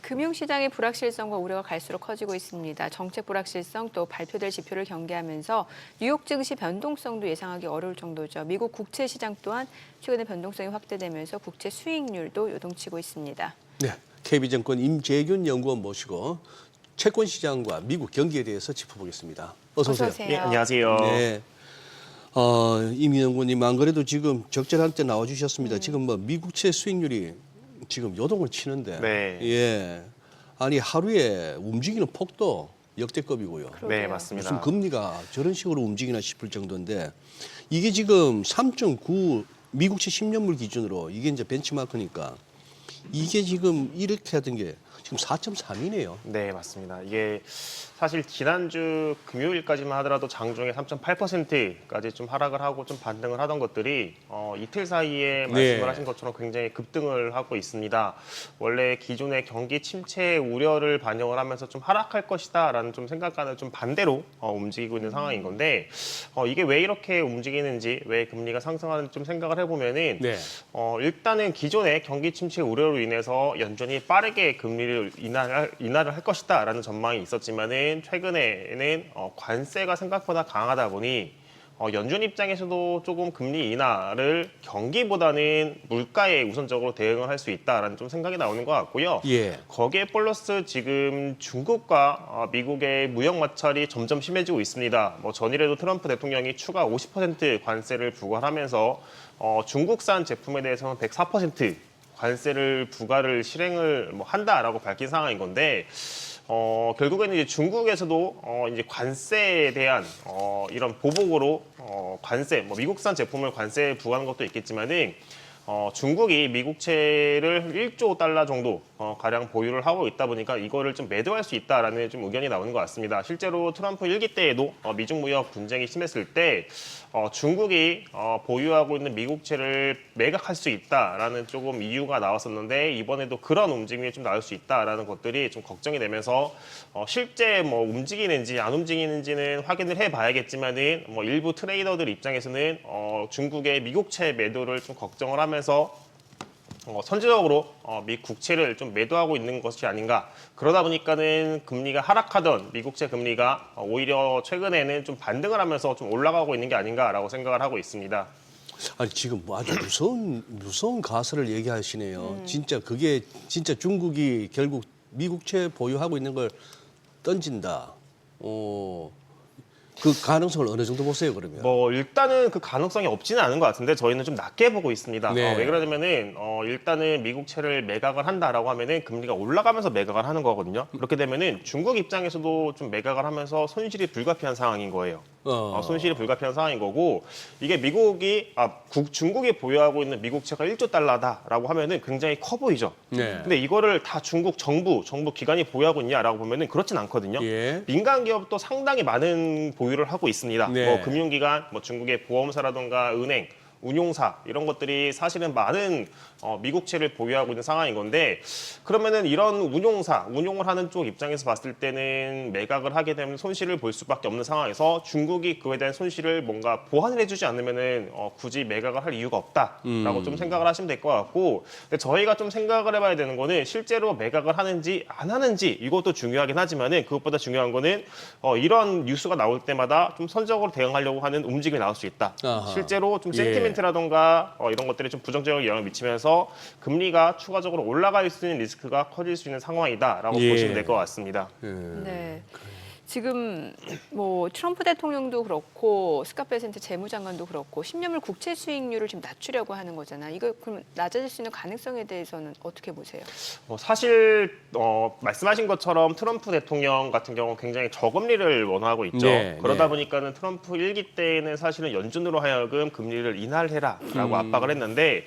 금융시장의 불확실성과 우려가 갈수록 커지고 있습니다. 정책 불확실성 또 발표될 지표를 경계하면서 뉴욕 증시 변동성도 예상하기 어려울 정도죠. 미국 국채 시장 또한 최근에 변동성이 확대되면서 국채 수익률도 요동치고 있습니다. 네, KB증권 임재균 연구원 모시고 채권 시장과 미국 경기에 대해서 짚어보겠습니다. 어서 오세요. 네, 안녕하세요. 네. 임 연구원님 안 그래도 지금 적절한 때 나와주셨습니다. 지금 뭐 미국채 수익률이 지금 요동을 치는데, 네. 예, 아니 하루에 움직이는 폭도 역대급이고요. 네, 맞습니다. 무슨 금리가 저런 식으로 움직이나 싶을 정도인데 이게 지금 3.9 미국채 10년물 기준으로 이게 이제 벤치마크니까 이게 지금 이렇게 하던 게 지금 4.3이네요. 네, 맞습니다. 이게 사실 지난주 금요일까지만 하더라도 장중에 3.8%까지 좀 하락을 하고 좀 반등을 하던 것들이 이틀 사이에 말씀을 하신 것처럼 굉장히 급등을 하고 있습니다. 원래 기존의 경기 침체 우려를 반영을 하면서 좀 하락할 것이다라는 좀 생각과는 좀 반대로 움직이고 있는 상황인 건데 이게 왜 이렇게 움직이는지 왜 금리가 상승하는지 좀 생각을 해보면은 네. 일단은 기존의 경기 침체 우려로 인해서 연준이 빠르게 금리를 인하를 할 것이다라는 전망이 있었지만은 최근에는 관세가 생각보다 강하다 보니 연준 입장에서도 조금 금리 인하를 경기보다는 물가에 우선적으로 대응을 할 수 있다라는 좀 생각이 나오는 것 같고요. 예. 거기에 플러스 지금 중국과 미국의 무역 마찰이 점점 심해지고 있습니다. 뭐 전일에도 트럼프 대통령이 추가 50% 관세를 부과하면서 중국산 제품에 대해서는 104% 관세를 부과를 실행을 한다라고 밝힌 상황인 건데 결국에는 이제 중국에서도 이제 관세에 대한 이런 보복으로 관세, 미국산 제품을 관세 부과하는 것도 있겠지만은 중국이 미국채를 1조 달러 정도 가량 보유를 하고 있다 보니까 이거를 좀 매도할 수 있다라는 좀 의견이 나오는 것 같습니다. 실제로 트럼프 1기 때에도 미중 무역 분쟁이 심했을 때 중국이 보유하고 있는 미국채를 매각할 수 있다라는 조금 이유가 나왔었는데 이번에도 그런 움직임이 좀 나올 수 있다라는 것들이 좀 걱정이 되면서 실제 움직이는지 안 움직이는지는 확인을 해봐야겠지만은 일부 트레이더들 입장에서는 중국의 미국채 매도를 좀 걱정을 하면서 선제적으로 미 국채를 좀 매도하고 있는 것이 아닌가. 그러다 보니까는 금리가 하락하던 미국채 금리가 오히려 최근에는 좀 반등을 하면서 좀 올라가고 있는 게 아닌가라고 생각을 하고 있습니다. 아니 지금 뭐 아주 무서운 가설을 얘기하시네요. 진짜 그게 진짜 중국이 결국 미국채 보유하고 있는 걸 던진다. 그 가능성을 어느 정도 보세요, 그러면? 일단은 그 가능성이 없지는 않은 것 같은데 저희는 좀 낮게 보고 있습니다. 네. 왜 그러냐면은 일단은 미국채를 매각을 한다라고 하면은 금리가 올라가면서 매각을 하는 거거든요. 그렇게 되면은 중국 입장에서도 좀 매각을 하면서 손실이 불가피한 상황인 거예요. 손실이 불가피한 상황인 거고 이게 중국이 보유하고 있는 미국채가 1조 달러다라고 하면은 굉장히 커 보이죠. 네. 근데 이거를 다 중국 정부 기관이 보유하고 있냐라고 보면은 그렇진 않거든요. 예. 민간 기업도 상당히 많은 보유를 하고 있습니다. 네. 금융기관, 중국의 보험사라든가 은행, 운용사 이런 것들이 사실은 많은 미국채를 보유하고 있는 상황인 건데 그러면은 이런 운용을 하는 쪽 입장에서 봤을 때는 매각을 하게 되면 손실을 볼 수밖에 없는 상황에서 중국이 그에 대한 손실을 뭔가 보완을 해주지 않으면은 굳이 매각을 할 이유가 없다라고 좀 생각을 하시면 될 것 같고 근데 저희가 좀 생각을 해봐야 되는 거는 실제로 매각을 하는지 안 하는지 이것도 중요하긴 하지만은 그것보다 중요한 거는 이런 뉴스가 나올 때마다 좀 선적으로 대응하려고 하는 움직임이 나올 수 있다. 아하. 실제로 좀 예. 센티멘트라던가 이런 것들이 좀 부정적인 영향을 미치면서 금리가 추가적으로 올라갈 수 있는 리스크가 커질 수 있는 상황이다라고 예. 보시면 될 것 같습니다. 네. 지금 트럼프 대통령도 그렇고 스캇 베센트 재무장관도 그렇고 10년물 국채 수익률을 지금 낮추려고 하는 거잖아. 이거 그럼 낮아질 수 있는 가능성에 대해서는 어떻게 보세요? 사실 말씀하신 것처럼 트럼프 대통령 같은 경우는 굉장히 저금리를 원하고 있죠. 네, 그러다 네. 보니까는 트럼프 1기 때에는 사실은 연준으로 하여금 금리를 인하를 해라라고 압박을 했는데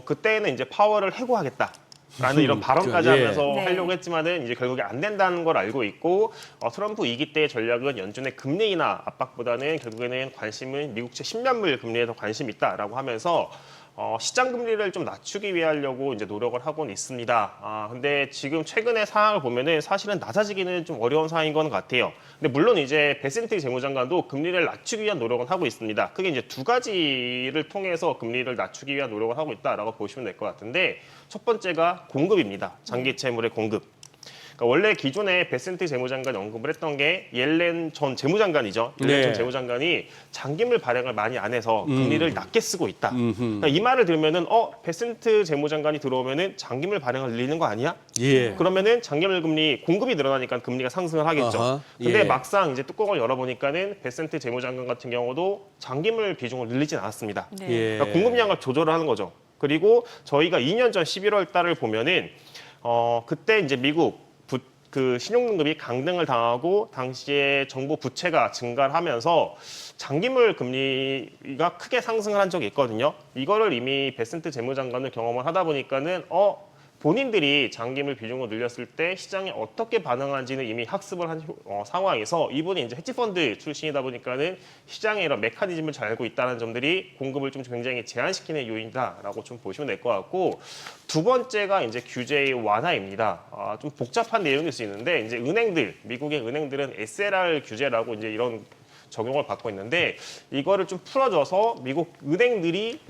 그때는 이제 파월을 해고하겠다. 라는 이런 발언까지 예. 하면서 네. 하려고 했지만은 이제 결국에 안 된다는 걸 알고 있고 트럼프 2기 때의 전략은 연준의 금리 인하 압박보다는 결국에는 관심은 미국채 10년물 금리에 더 관심이 있다라고 하면서 시장 금리를 좀 낮추기 위하려고 이제 노력을 하고는 있습니다. 근데 지금 최근의 상황을 보면은 사실은 낮아지기는 좀 어려운 상황인 건 같아요. 근데 물론 이제 베센트 재무장관도 금리를 낮추기 위한 노력은 하고 있습니다. 크게 이제 두 가지를 통해서 금리를 낮추기 위한 노력을 하고 있다라고 보시면 될 것 같은데 첫 번째가 공급입니다. 장기 채물의 공급. 그러니까 원래 기존에 베센트 재무장관이 언급을 했던 게 옐렌 전 재무장관이죠. 옐렌 네. 전 재무장관이 장기물 발행을 많이 안 해서 금리를 낮게 쓰고 있다. 그러니까 이 말을 들으면은 베센트 재무장관이 들어오면은 장기물 발행을 늘리는 거 아니야? 예. 그러면은 장기물 금리 공급이 늘어나니까 금리가 상승을 하겠죠. 아하, 근데 예. 막상 이제 뚜껑을 열어보니까는 베센트 재무장관 같은 경우도 장기물 비중을 늘리진 않았습니다. 네. 예. 그러니까 공급량을 조절을 하는 거죠. 그리고 저희가 2년 전 11월 달을 보면은 그때 이제 미국 그 신용등급이 강등을 당하고 당시에 정부 부채가 증가를 하면서 장기물 금리가 크게 상승을 한 적이 있거든요. 이거를 이미 베센트 재무장관을 경험을 하다 보니까는 본인들이 장기물 비중을 늘렸을 때 시장에 어떻게 반응하는지는 이미 학습을 한 상황에서 이분이 이제 헤지펀드 출신이다 보니까는 시장의 이런 메커니즘을 잘 알고 있다는 점들이 공급을 좀 굉장히 제한시키는 요인이다라고 좀 보시면 될 것 같고 두 번째가 이제 규제의 완화입니다. 좀 복잡한 내용일 수 있는데 이제 은행들, 미국의 은행들은 SLR 규제라고 이제 이런 적용을 받고 있는데 이거를 좀 풀어줘서 미국 은행들이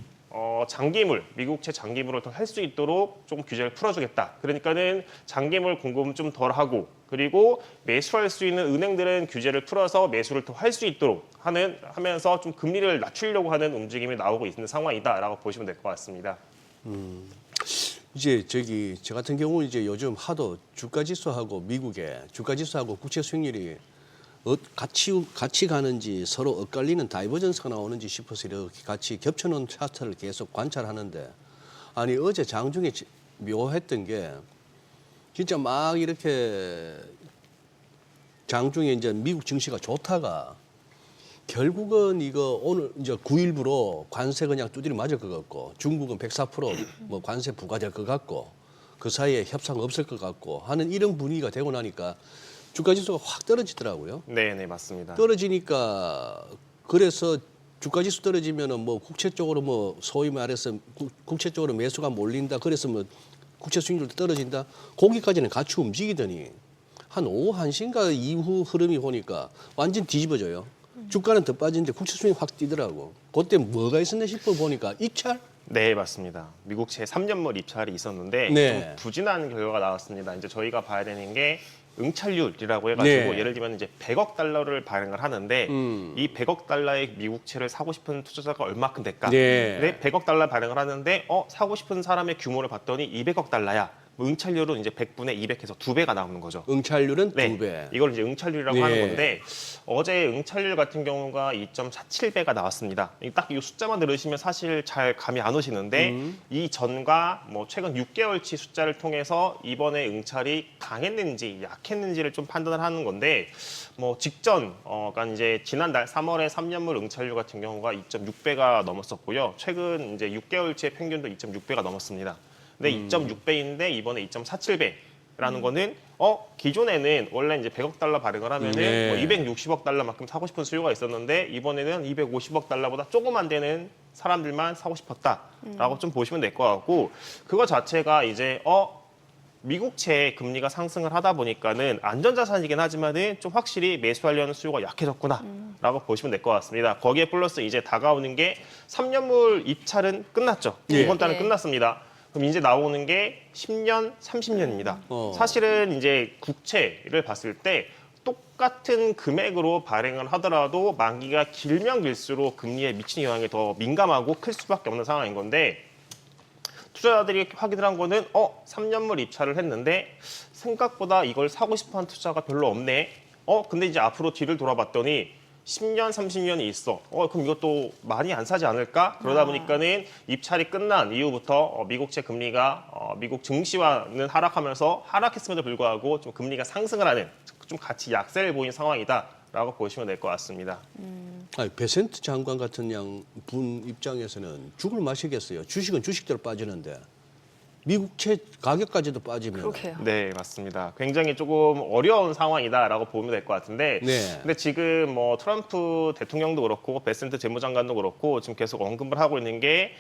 장기물, 미국채 장기물을 더 할 수 있도록 조금 규제를 풀어주겠다. 그러니까는 장기물 공급은 좀 덜하고 그리고 매수할 수 있는 은행들은 규제를 풀어서 매수를 더 할 수 있도록 하면서 좀 금리를 낮추려고 하는 움직임이 나오고 있는 상황이다라고 보시면 될 것 같습니다. 이제 저 같은 경우는 이제 요즘 하도 주가지수하고 미국의 주가지수하고 국채 수익률이 같이 가는지 서로 엇갈리는 다이버전스가 나오는지 싶어서 이렇게 같이 겹쳐놓은 차트를 계속 관찰하는데 아니 어제 장중에 묘했던 게 진짜 막 이렇게 장중에 이제 미국 증시가 좋다가 결국은 이거 오늘 이제 9일부로 관세 그냥 두드려 맞을 것 같고 중국은 104%뭐 관세 부과될 것 같고 그 사이에 협상 없을 것 같고 하는 이런 분위기가 되고 나니까 주가 지수가 확 떨어지더라고요. 네, 맞습니다. 떨어지니까 그래서 주가 지수 떨어지면은 뭐 국채 쪽으로 뭐 소위 말해서 국채 쪽으로 매수가 몰린다. 그래서 뭐 국채 수익률도 떨어진다. 거기까지는 같이 움직이더니 한 오후 1시인가 이후 흐름이 보니까 완전 뒤집어져요. 주가는 더 빠지는데 국채 수익이 확 뛰더라고. 그때 뭐가 있었나 싶어 보니까 입찰? 네, 맞습니다. 미국채 3년물 입찰이 있었는데 네. 좀 부진한 결과가 나왔습니다. 이제 저희가 봐야 되는 게 응찰률이라고 해가지고 네. 예를 들면 이제 100억 달러를 발행을 하는데 이 100억 달러의 미국채를 사고 싶은 투자자가 얼마큼 될까? 네. 근데 100억 달러 발행을 하는데 사고 싶은 사람의 규모를 봤더니 200억 달러야. 뭐 응찰률은 이제 100분의 200해서 2배가 나오는 거죠. 응찰률은 네, 2배. 이걸 이제 응찰률이라고 네. 하는 건데 어제 응찰률 같은 경우가 2.47배가 나왔습니다. 딱 이 숫자만 들으시면 사실 잘 감이 안 오시는데 이 전과 뭐 최근 6개월치 숫자를 통해서 이번에 응찰이 강했는지 약했는지를 좀 판단을 하는 건데 뭐 직전 그러니까 이제 지난달 3월에 3년물 응찰률 같은 경우가 2.6배가 넘었었고요. 최근 이제 6개월치의 평균도 2.6배가 넘었습니다. 근데 2.6배인데 이번에 2.47배라는 거는 기존에는 원래 이제 100억 달러 발행을 하면은 네. 뭐 260억 달러만큼 사고 싶은 수요가 있었는데 이번에는 250억 달러보다 조금 안 되는 사람들만 사고 싶었다라고 좀 보시면 될 것 같고 그거 자체가 이제 미국채 금리가 상승을 하다 보니까는 안전자산이긴 하지만은 좀 확실히 매수하려는 수요가 약해졌구나라고 보시면 될 것 같습니다. 거기에 플러스 이제 다가오는 게 3년물 입찰은 끝났죠. 예. 이번 달은 예. 끝났습니다. 그럼 이제 나오는 게 10년, 30년입니다. 사실은 이제 국채를 봤을 때 똑같은 금액으로 발행을 하더라도 만기가 길면 길수록 금리에 미치는 영향이 더 민감하고 클 수밖에 없는 상황인 건데 투자자들이 확인을 한 거는 3년물 입찰을 했는데 생각보다 이걸 사고 싶어하는 투자가 별로 없네. 근데 이제 앞으로 뒤를 돌아봤더니 10년, 30년이 있어. 그럼 이것도 많이 안 사지 않을까? 그러다 보니까는 입찰이 끝난 이후부터 미국채 금리가 미국 증시와는 하락하면서 하락했음에도 불구하고 좀 금리가 상승을 하는 좀 같이 약세를 보인 상황이다라고 보시면 될 것 같습니다. 아니, 베센트 장관 같은 분 입장에서는 죽을 맛이겠어요. 주식은 주식대로 빠지는데 미국채 가격까지도 빠지면 그렇게요. 네, 맞습니다. 굉장히 조금 어려운 상황이다라고 보면 될 것 같은데, 네. 근데 지금 뭐 트럼프 대통령도 그렇고 베센트 재무장관도 그렇고 지금 계속 언급을 하고 있는 게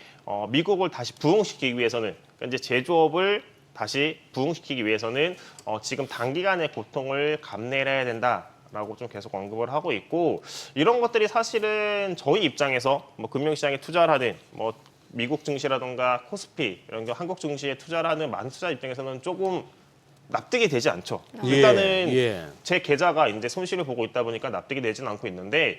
미국을 다시 부흥시키기 위해서는 그러니까 이제 제조업을 다시 부흥시키기 위해서는 지금 단기간의 고통을 감내를 해야 된다라고 좀 계속 언급을 하고 있고 이런 것들이 사실은 저희 입장에서 뭐 금융시장에 투자를 하는 뭐 미국 증시라든가 코스피 이런 게 한국 증시에 투자를 하는 많은 투자 입장에서는 조금 납득이 되지 않죠. 예, 일단은 예. 제 계좌가 이제 손실을 보고 있다 보니까 납득이 되지는 않고 있는데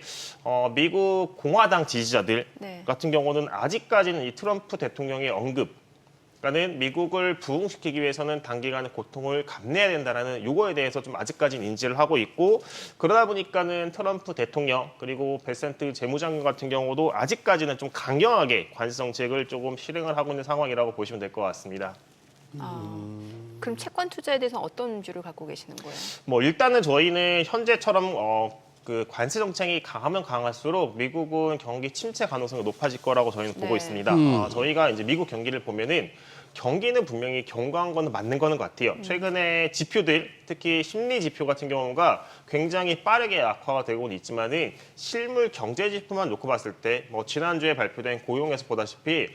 미국 공화당 지지자들 네. 같은 경우는 아직까지는 이 트럼프 대통령의 언급 그러니까는 미국을 부흥시키기 위해서는 단기간에 고통을 감내해야 된다라는 요거에 대해서 좀 아직까지는 인지를 하고 있고 그러다 보니까는 트럼프 대통령 그리고 베센트 재무장관 같은 경우도 아직까지는 좀 강경하게 관세 정책을 조금 실행을 하고 있는 상황이라고 보시면 될 것 같습니다. 그럼 채권 투자에 대해서 어떤 주를 갖고 계시는 거예요? 뭐 일단은 저희는 현재처럼 그 관세 정책이 강하면 강할수록 미국은 경기 침체 가능성이 높아질 거라고 저희는 보고 네. 있습니다. 저희가 이제 미국 경기를 보면은 경기는 분명히 견고한 거는 맞는 거는 같아요. 최근에 지표들, 특히 심리 지표 같은 경우가 굉장히 빠르게 악화가 되고는 있지만은 실물 경제 지표만 놓고 봤을 때 뭐 지난주에 발표된 고용에서 보다시피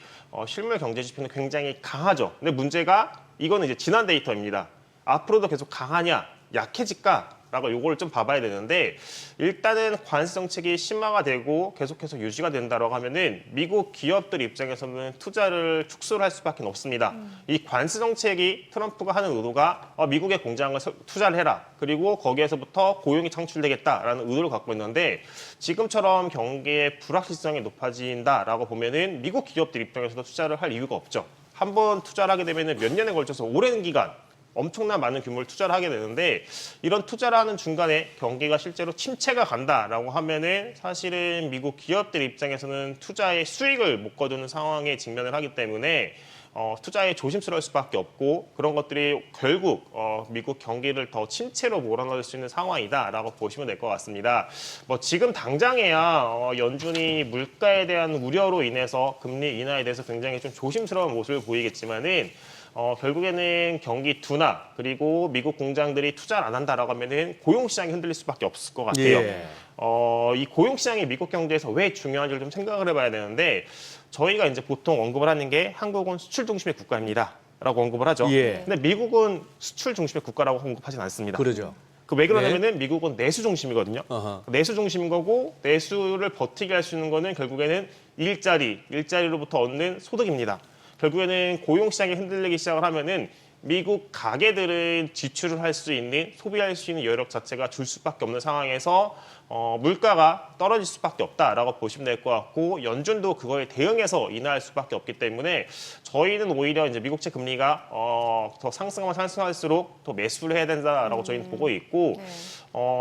실물 경제 지표는 굉장히 강하죠. 근데 문제가 이거는 이제 지난 데이터입니다. 앞으로도 계속 강하냐, 약해질까? 라고 요거를 좀 봐봐야 되는데 일단은 관세 정책이 심화가 되고 계속해서 유지가 된다라고 하면은 미국 기업들 입장에서는 투자를 축소를 할 수밖에 없습니다. 이 관세 정책이 트럼프가 하는 의도가 미국의 공장을 투자를 해라. 그리고 거기에서부터 고용이 창출되겠다라는 의도를 갖고 있는데 지금처럼 경기의 불확실성이 높아진다라고 보면은 미국 기업들 입장에서도 투자를 할 이유가 없죠. 한번 투자를 하게 되면은 몇 년에 걸쳐서 오랜 기간 엄청난 많은 규모를 투자를 하게 되는데 이런 투자를 하는 중간에 경기가 실제로 침체가 간다라고 하면은 사실은 미국 기업들 입장에서는 투자의 수익을 못 거두는 상황에 직면을 하기 때문에 투자에 조심스러울 수밖에 없고 그런 것들이 결국 미국 경기를 더 침체로 몰아넣을 수 있는 상황이다라고 보시면 될 것 같습니다. 뭐 지금 당장에야 연준이 물가에 대한 우려로 인해서 금리 인하에 대해서 굉장히 좀 조심스러운 모습을 보이겠지만은 결국에는 경기 둔화 그리고 미국 공장들이 투자를 안 한다라고 하면은 고용 시장이 흔들릴 수밖에 없을 것 같아요. 예. 이 고용 시장이 미국 경제에서 왜 중요한지를 좀 생각을 해봐야 되는데 저희가 이제 보통 언급을 하는 게 한국은 수출 중심의 국가입니다라고 언급을 하죠. 예. 근데 미국은 수출 중심의 국가라고 언급하진 않습니다. 그러죠. 그 왜 그러냐면은 미국은 내수 중심이거든요. 어허. 내수 중심인 거고 내수를 버티게 할 수 있는 거는 결국에는 일자리로부터 얻는 소득입니다. 결국에는 고용 시장이 흔들리기 시작을 하면은 미국 가게들은 지출을 할 수 있는 소비할 수 있는 여력 자체가 줄 수밖에 없는 상황에서 물가가 떨어질 수밖에 없다라고 보시면 될 것 같고 연준도 그거에 대응해서 인하할 수밖에 없기 때문에 저희는 오히려 이제 미국채 금리가 더 상승하면 상승할수록 더 매수를 해야 된다라고 저희는 보고 있고 네.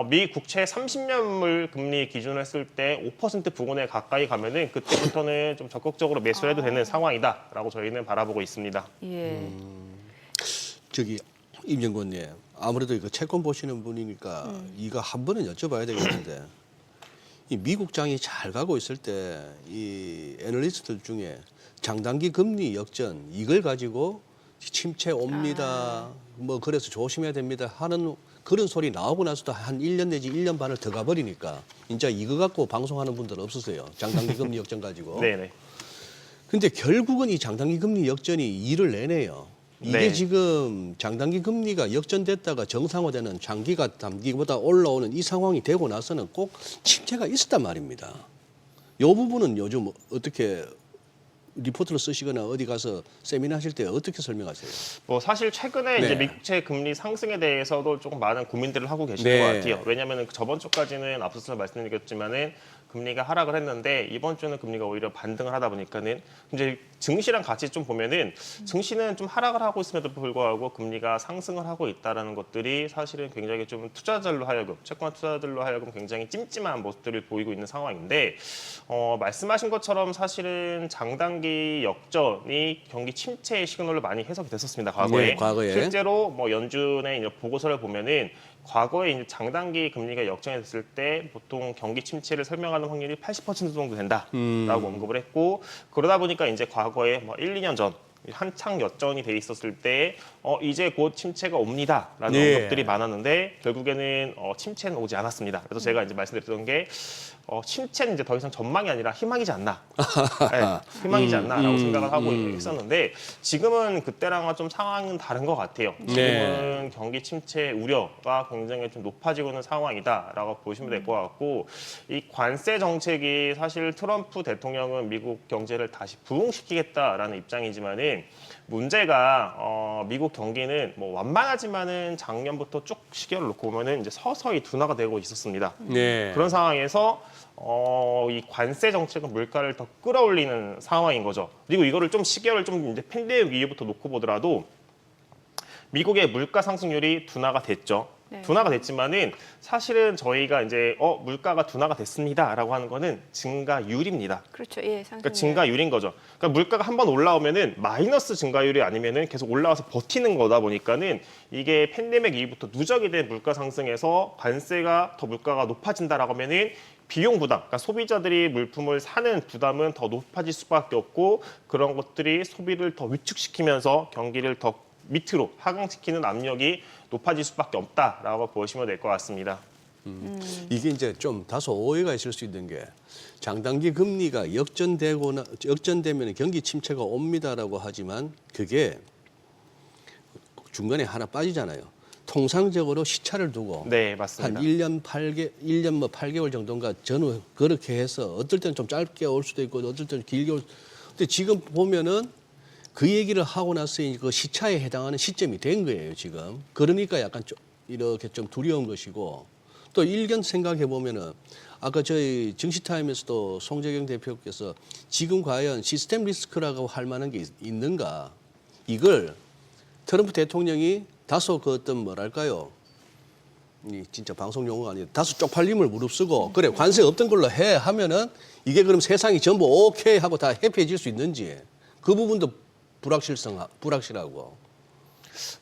미 국채 30년물 금리 기준으로 했을 때 5% 부근에 가까이 가면은 그때부터는 좀 적극적으로 매수를 해도 되는 상황이다라고 저희는 바라보고 있습니다. 예. 저기 임정권님 아무래도 이거 채권 보시는 분이니까 이거 한 번은 여쭤봐야 되겠는데 이 미국장이 잘 가고 있을 때 이 애널리스트들 중에 장단기 금리 역전 이걸 가지고 침체 옵니다. 뭐 그래서 조심해야 됩니다 하는 그런 소리 나오고 나서도 한 1년 내지 1년 반을 더 가버리니까 진짜 이거 갖고 방송하는 분들 없으세요. 장단기 금리 역전 가지고. 네네. 근데 결국은 이 장단기 금리 역전이 일을 내네요. 이게 네. 지금 장단기 금리가 역전됐다가 정상화되는 장기가 단기보다 올라오는 이 상황이 되고 나서는 꼭 침체가 있었단 말입니다. 이 부분은 요즘 어떻게 리포트를 쓰시거나 어디 가서 세미나 하실 때 어떻게 설명하세요? 뭐 사실 최근에 네. 이제 미국채 금리 상승에 대해서도 조금 많은 고민들을 하고 계시는 네. 것 같아요. 왜냐하면 저번 주까지는 앞서서 말씀드렸지만은 금리가 하락을 했는데 이번 주는 금리가 오히려 반등을 하다 보니까는 이제 증시랑 같이 좀 보면은 증시는 좀 하락을 하고 있음에도 불구하고 금리가 상승을 하고 있다라는 것들이 사실은 굉장히 좀 투자자들로 하여금 채권 투자자들로 하여금 굉장히 찜찜한 모습들을 보이고 있는 상황인데 말씀하신 것처럼 사실은 장단기 역전이 경기 침체의 시그널로 많이 해석이 됐었습니다. 과거에. 네, 과거에. 실제로 뭐 연준의 이제 보고서를 보면은 과거에 이제 장단기 금리가 역전이 됐을 때 보통 경기 침체를 설명하는 확률이 80% 정도 된다라고 언급을 했고 그러다 보니까 이제 과거에 뭐 1, 2년 전 한창 역전이 돼 있었을 때 이제 곧 침체가 옵니다라는 네. 언급들이 많았는데 결국에는 침체는 오지 않았습니다. 그래서 제가 이제 말씀드렸던 게 침체는 이제 더 이상 전망이 아니라 희망이지 않나, 네, 희망이지 않나라고 생각을 하고 있었는데 지금은 그때랑은 좀 상황은 다른 것 같아요. 지금은 경기 침체 우려가 굉장히 좀 높아지고 있는 상황이다라고 보시면 될 것 같고 이 관세 정책이 사실 트럼프 대통령은 미국 경제를 다시 부흥시키겠다라는 입장이지만은 문제가 미국 경기는 뭐 완만하지만은 작년부터 쭉 시계를 놓고 보면은 이제 서서히 둔화가 되고 있었습니다. 네. 그런 상황에서 이 관세 정책은 물가를 더 끌어올리는 상황인 거죠. 그리고 이거를 좀 시계를 좀 이제 팬데믹 이후부터 놓고 보더라도 미국의 물가 상승률이 둔화가 됐죠. 네. 둔화가 됐지만은 사실은 저희가 이제 물가가 둔화가 됐습니다라고 하는 거는 증가율입니다. 그렇죠. 예, 상승. 그러니까 증가율인 거죠. 그러니까 물가가 한번 올라오면은 마이너스 증가율이 아니면은 계속 올라와서 버티는 거다 보니까는 이게 팬데믹 이후부터 누적이 된 물가 상승에서 관세가 더 물가가 높아진다라고 하면은 비용 부담, 그러니까 소비자들이 물품을 사는 부담은 더 높아질 수밖에 없고 그런 것들이 소비를 더 위축시키면서 경기를 더 밑으로 하강시키는 압력이 높아질 수밖에 없다라고 보시면 될 것 같습니다. 이게 이제 좀 다소 오해가 있을 수 있는 게 장단기 금리가 역전되면 경기 침체가 옵니다라고 하지만 그게 중간에 하나 빠지잖아요. 통상적으로 시차를 두고 네, 한 맞습니다. 1년 뭐 8개월 정도인가 저는 그렇게 해서 어떨 때는 좀 짧게 올 수도 있고 어떨 때는 길게 올 수도 있고 근데 지금 보면은 그 얘기를 하고 나서 그 시차에 해당하는 시점이 된 거예요, 지금. 그러니까 약간 좀 이렇게 좀 두려운 것이고 또 일견 생각해 보면은 아까 저희 증시타임에서도 송재경 대표께서 지금 과연 시스템 리스크라고 할 만한 게 있는가 이걸 트럼프 대통령이 다소 그 어떤 뭐랄까요? 이 진짜 방송 용어가 아니라 다소 쪽팔림을 무릅쓰고 그래 관세 없던 걸로 해 하면은 이게 그럼 세상이 전부 오케이 하고 다 해피해질 수 있는지 그 부분도 불확실하고.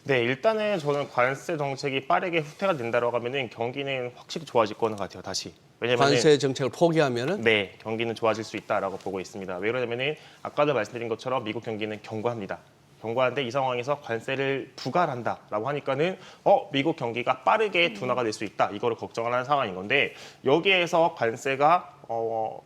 네, 일단은 저는 관세 정책이 빠르게 후퇴가 된다고 하면은 경기는 확실히 좋아질 거는 같아요, 다시. 왜냐면은 관세 정책을 포기하면은 네, 경기는 좋아질 수 있다라고 보고 있습니다. 왜 그러냐면은 아까도 말씀드린 것처럼 미국 경기는 견고합니다. 견고한데 이 상황에서 관세를 부과한다라고 하니까는 미국 경기가 빠르게 둔화가 될 수 있다. 이거를 걱정하는 상황인 건데 여기에서 관세가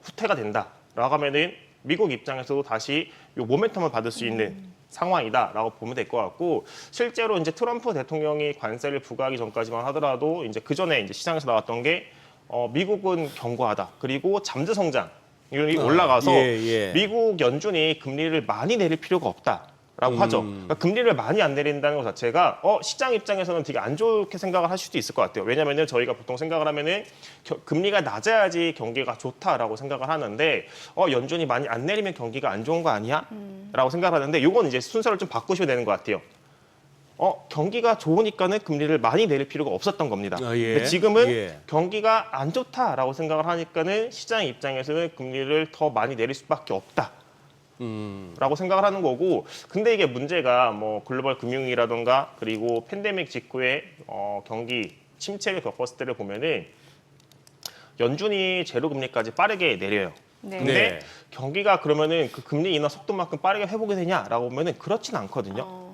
후퇴가 된다라고 하면은 미국 입장에서도 다시 요 모멘텀을 받을 수 있는 상황이다라고 보면 될 것 같고 실제로 이제 트럼프 대통령이 관세를 부과하기 전까지만 하더라도 이제 그 전에 이제 시장에서 나왔던 게 미국은 견고하다. 그리고 잠재 성장이 올라가서 예. 미국 연준이 금리를 많이 내릴 필요가 없다. 라고 하죠. 그러니까 금리를 많이 안 내린다는 것 자체가 시장 입장에서는 되게 안 좋게 생각을 할 수도 있을 것 같아요. 왜냐하면 저희가 보통 생각을 하면은 금리가 낮아야지 경기가 좋다라고 생각을 하는데 연준이 많이 안 내리면 경기가 안 좋은 거 아니야? 라고 생각을 하는데 이건 이제 순서를 좀 바꾸시면 되는 것 같아요. 경기가 좋으니까는 금리를 많이 내릴 필요가 없었던 겁니다. 예. 근데 지금은 예. 경기가 안 좋다라고 생각을 하니까는 시장 입장에서는 금리를 더 많이 내릴 수밖에 없다. 라고 생각을 하는 거고 근데 이게 문제가 뭐 글로벌 금융이라던가 그리고 팬데믹 직후에 경기 침체를 겪었을 때를 보면은 연준이 제로 금리까지 빠르게 내려요. 네. 근데 네. 경기가 그러면은 그 금리 인하 속도만큼 빠르게 회복이 되냐라고 보면은 그렇진 않거든요.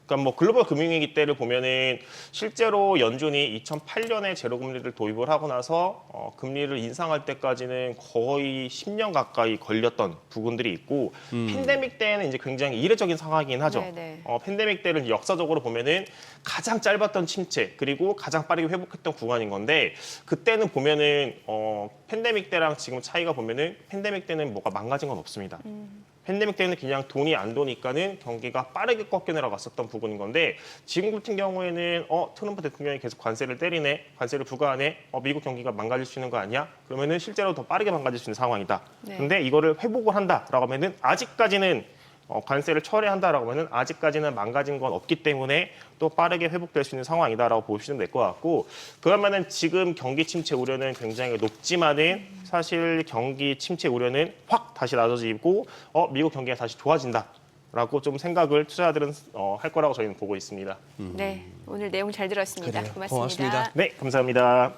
그러니까 뭐 글로벌 금융위기 때를 보면은 실제로 연준이 2008년에 제로 금리를 도입을 하고 나서 금리를 인상할 때까지는 거의 10년 가까이 걸렸던 부분들이 있고 팬데믹 때는 이제 굉장히 이례적인 상황이긴 하죠. 네네. 팬데믹 때는 역사적으로 보면은 가장 짧았던 침체 그리고 가장 빠르게 회복했던 구간인 건데 그때는 보면은 팬데믹 때랑 지금 차이가 보면은 팬데믹 때는 뭐가 망가진 건 없습니다. 팬데믹 때는 그냥 돈이 안 도니까는 경기가 빠르게 꺾여 내려갔었던 부분인 건데 지금 같은 경우에는 트럼프 대통령이 계속 관세를 때리네, 관세를 부과하네, 미국 경기가 망가질 수 있는 거 아니야? 그러면은 실제로 더 빠르게 망가질 수 있는 상황이다. 네. 근데 이거를 회복을 한다라고 하면은 아직까지는 관세를 철회한다라고 하면은 아직까지는 망가진 건 없기 때문에 또 빠르게 회복될 수 있는 상황이다라고 보시면 될 것 같고 그러면은 지금 경기 침체 우려는 굉장히 높지만은 사실 경기 침체 우려는 확 다시 낮아지고 미국 경기가 다시 좋아진다라고 좀 생각을 투자자들은 할 거라고 저희는 보고 있습니다. 네, 오늘 내용 잘 들었습니다. 그래요. 고맙습니다. 고맙습니다. 네, 감사합니다.